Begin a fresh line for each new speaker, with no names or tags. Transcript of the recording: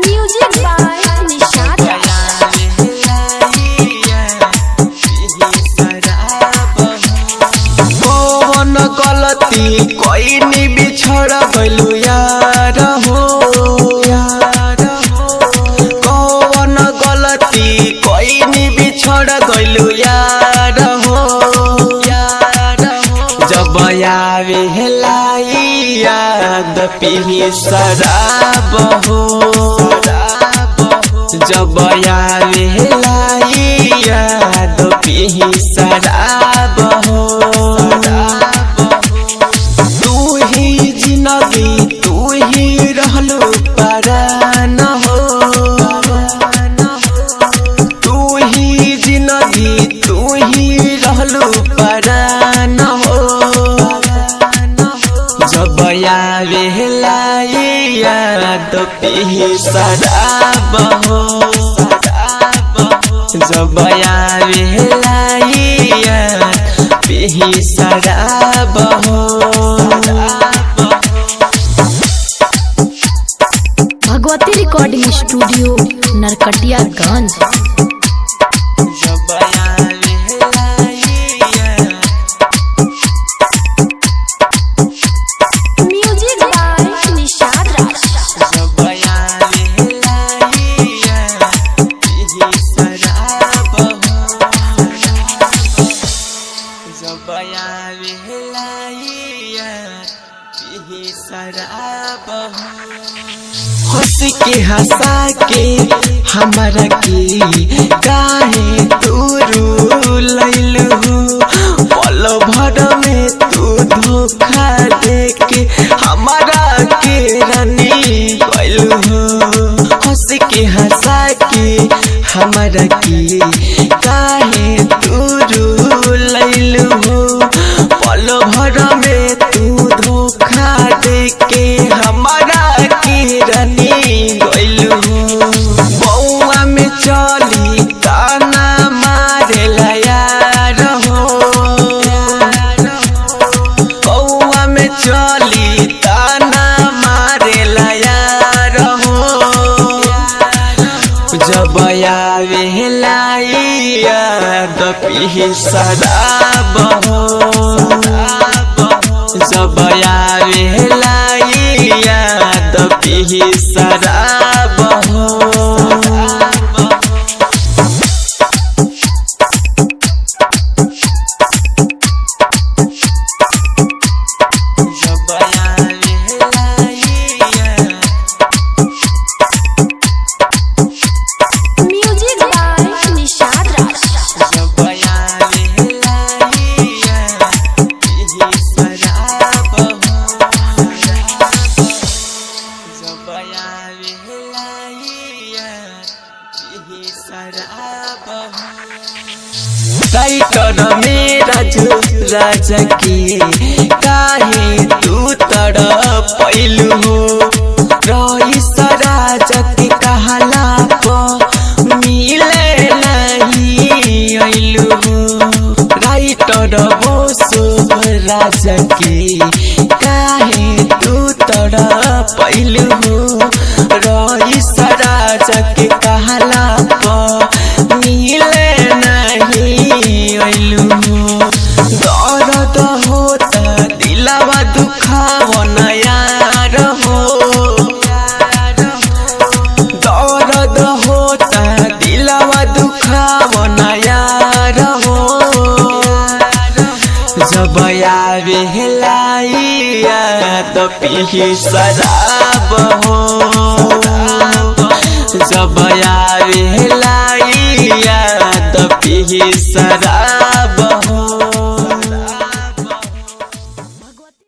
Music by Nishad
कौन गलती कोई नहीं बिछड़ गइलू यार हो कौन गलती कोई नहीं बिछड़ गइलू यार हो जब आवे लाई याद पीही शराब हो जब आवे लाई याद पीही शराब हो तू ही जिंदगी तू ही रहलू परान हो तू ही जिंदगी तू ही रहलू परान हो जब आवे लाई याद पीही शराब हो जब आवे लाई याद पीही शराब हो
Bhagwati recording studio Narkatiaganj. Music by Nishad
Hans के हंसा के हमारा के काहे तू लैलू पल भर में तू धोखा दे के हमारा के रानी गइलू हंस के हंसा के हमारा के काहे तू लैलू पल भर में तू धोखा दे के हमारा के रानी गइलू बउआ में चली ताना मारेला यार हो बउआ में चली ताना मारेला यार हो जब आवे लाई याद पीही शराब हो जब आवे लाई याद पीही शराब हो
म्यूजिक बाय निशाद
राइटर मेरा जो राजा की काहे तू तड़पैलू हो रईस राजा के कहला पर मिले नहीं अइलू राइटर बोसो राजा के काहे तू तड़पैलू हो रईस राजा के कहला पर मिले नहीं अइलू दर्द होता दिलवा दुखावन यार हो दर्द होता दिलवा दुखावन यार हो जब आवे लाई याद पीही शराब हो जब आवे लाई याद पीही शराब हो।